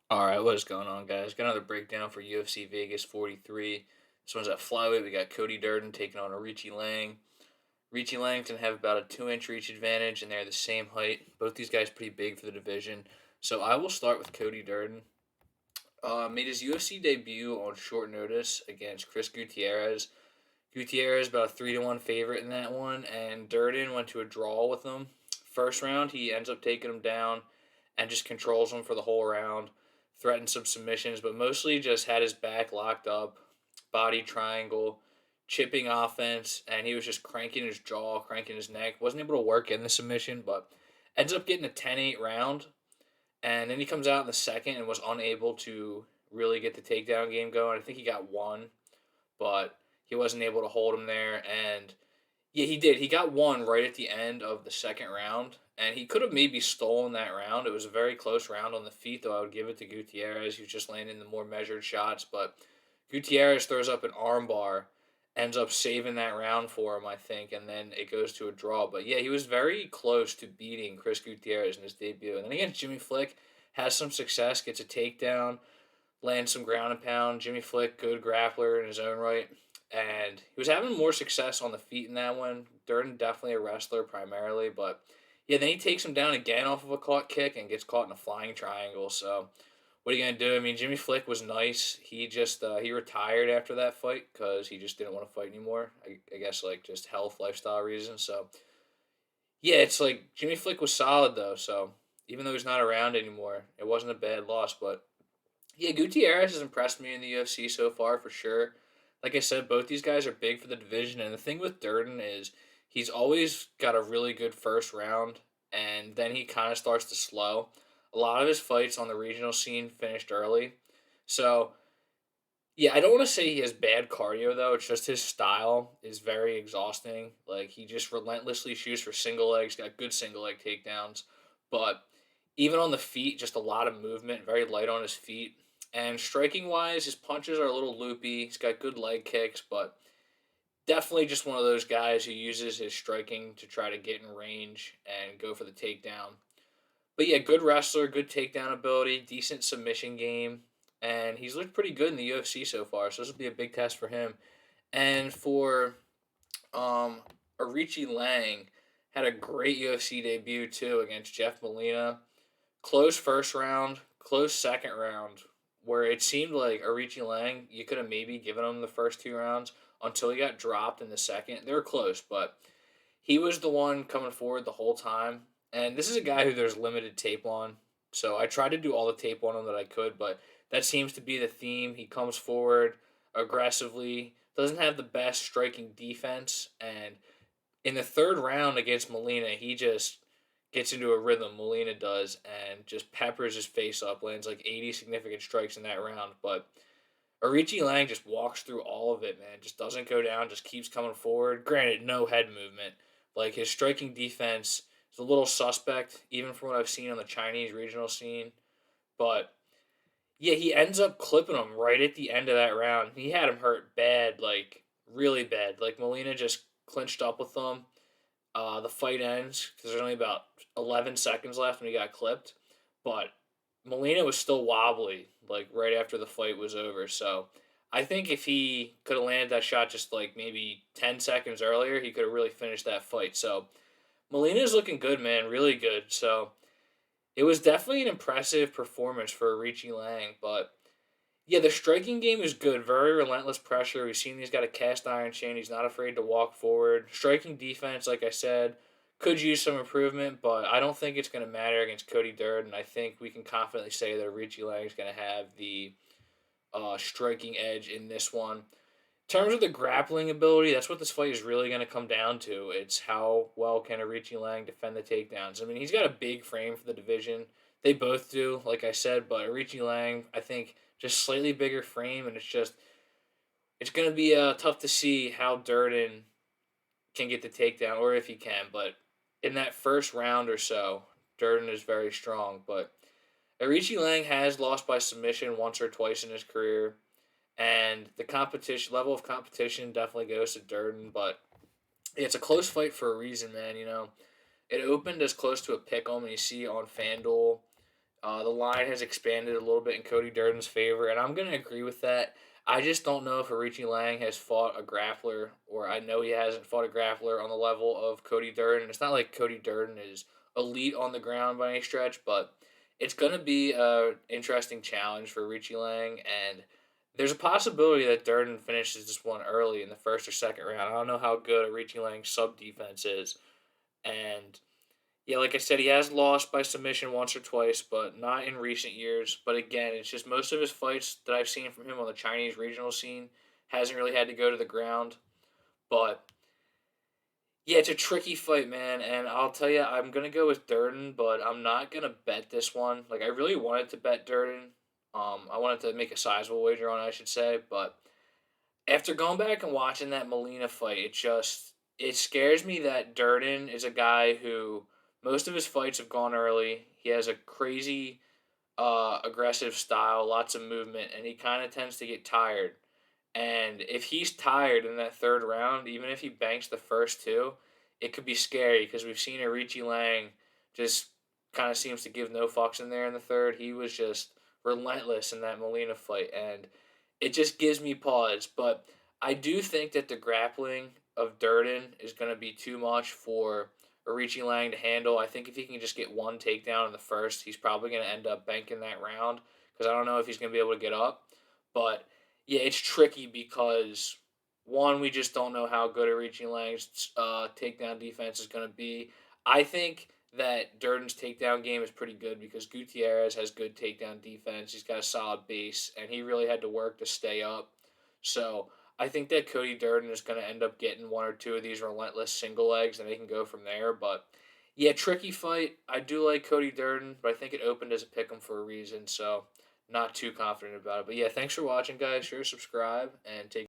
All right, what is going on, guys? Got another breakdown for UFC Vegas 43. This one's at flyweight. We got Cody Durden taking on Arichi Lang. Arichi Lang's gonna have about a 2 inch reach advantage, and they're the same height. Both these guys pretty big for the division. So I will start with Cody Durden. Made his UFC debut on short notice against Chris Gutierrez. Gutierrez about a 3-1 favorite in that one, and Durden went to a draw with him. First round, he ends up taking him down and just controls him for the whole round. Threatened some submissions, but mostly just had his back locked up, body triangle, chipping offense, and he was just cranking his jaw, cranking his neck. Wasn't able to work in the submission, but ends up getting a 10-8 round. And then he comes out in the second and was unable to really get the takedown game going. I think he got one, but he wasn't able to hold him there. And yeah, he did. He got one right at the end of the second round, and he could have maybe stolen that round. It was a very close round on the feet, though. I would give it to Gutierrez. He was just landing the more measured shots, but Gutierrez throws up an armbar, ends up saving that round for him, I think, and then it goes to a draw. But yeah, he was very close to beating Chris Gutierrez in his debut. And then against Jimmy Flick, has some success, gets a takedown, lands some ground and pound. Jimmy Flick, good grappler in his own right. And he was having more success on the feet in that one. Durden, definitely a wrestler primarily, but yeah, then he takes him down again off of a caught kick and gets caught in a flying triangle. So what are you gonna do? I mean, Jimmy Flick was nice. He just he retired after that fight because he just didn't want to fight anymore. I guess like just health, lifestyle reasons. So yeah, it's like Jimmy Flick was solid though. So even though he's not around anymore, it wasn't a bad loss. But yeah, Gutierrez has impressed me in the UFC so far for sure. Like I said, both these guys are big for the division, and the thing with Durden is he's always got a really good first round, and then he kind of starts to slow. A lot of his fights on the regional scene finished early, so yeah, I don't want to say he has bad cardio though. It's just his style is very exhausting. Like he just relentlessly shoots for single legs, got good single leg takedowns, but even on the feet, just a lot of movement, very light on his feet. And striking wise, his punches are a little loopy. He's got good leg kicks, but definitely just one of those guys who uses his striking to try to get in range and go for the takedown. But yeah, good wrestler, good takedown ability, decent submission game, and he's looked pretty good in the UFC so far. So this will be a big test for him. And for um, Arichi Lang, had a great UFC debut too against Jeff Molina. Close first round, close second round, where it seemed like Arichi Lang, you could have maybe given him the first two rounds until he got dropped in the second. They were close, but he was the one coming forward the whole time. And this is a guy who there's limited tape on. So I tried to do all the tape on him that I could, but that seems to be the theme. He comes forward aggressively, doesn't have the best striking defense, and in the third round against Molina, he just gets into a rhythm. Molina does, and just peppers his face up, lands like 80 significant strikes in that round. But Arichi Lang just walks through all of it, man. Just doesn't go down, just keeps coming forward. Granted, no head movement. Like his striking defense is a little suspect, even from what I've seen on the Chinese regional scene. But yeah, he ends up clipping him right at the end of that round. He had him hurt bad, like really bad. Like Molina just clinched up with him. The fight ends because there's only about 11 seconds left when he got clipped. But Molina was still wobbly, like right after the fight was over. So I think if he could have landed that shot just like maybe 10 seconds earlier, he could have really finished that fight. So Molina's looking good, man, really good. So it was definitely an impressive performance for Richie Lang. But yeah, the striking game is good. Very relentless pressure. We've seen he's got a cast iron chin. He's not afraid to walk forward. Striking defense, like I said, could use some improvement, but I don't think it's going to matter against Cody Durden. I think we can confidently say that Richie Lang is going to have the striking edge in this one. In terms of the grappling ability, that's what this fight is really going to come down to. It's how well can Arichi Lang defend the takedowns. I mean, he's got a big frame for the division. They both do, like I said, but Arichi Lang, I think, just slightly bigger frame, and it's going to be tough to see how Durden can get the takedown, or if he can. But in that first round or so, Durden is very strong. But Arichi Lang has lost by submission once or twice in his career, and the competition level of competition definitely goes to Durden. But it's a close fight for a reason, man. You know, it opened as close to a pick 'em, and you see on FanDuel. The line has expanded a little bit in Cody Durden's favor, and I'm going to agree with that. I just don't know if Arichi Lang has fought a grappler, or I know he hasn't fought a grappler on the level of Cody Durden. It's not like Cody Durden is elite on the ground by any stretch, but it's going to be a interesting challenge for Arichi Lang, and there's a possibility that Durden finishes this one early in the first or second round. I don't know how good Arichi Lang's sub defense is, and yeah, like I said, he has lost by submission once or twice, but not in recent years. But again, it's just most of his fights that I've seen from him on the Chinese regional scene hasn't really had to go to the ground. But yeah, it's a tricky fight, man. And I'll tell you, I'm gonna go with Durden, but I'm not gonna bet this one. Like I really wanted to bet Durden. I wanted to make a sizable wager on it, I should say, but after going back and watching that Molina fight, it scares me that Durden is a guy who most of his fights have gone early. He has a crazy aggressive style, lots of movement, and he kind of tends to get tired. And if he's tired in that third round, even if he banks the first two, it could be scary because we've seen Arichi Lang just kind of seems to give no fucks in there in the third. He was just relentless in that Molina fight, and it just gives me pause. But I do think that the grappling of Durden is going to be too much for Arichi Lang to handle. I think if he can just get one takedown in the first, he's probably going to end up banking that round because I don't know if he's going to be able to get up. But yeah, it's tricky because one, we just don't know how good Arichi Lang's takedown defense is going to be. I think that Durden's takedown game is pretty good because Gutierrez has good takedown defense. He's got a solid base, and he really had to work to stay up. So I think that Cody Durden is going to end up getting one or two of these relentless single legs, and they can go from there. But yeah, tricky fight. I do like Cody Durden, but I think it opened as a pick 'em for a reason. So not too confident about it. But yeah, thanks for watching, guys. Sure, subscribe and take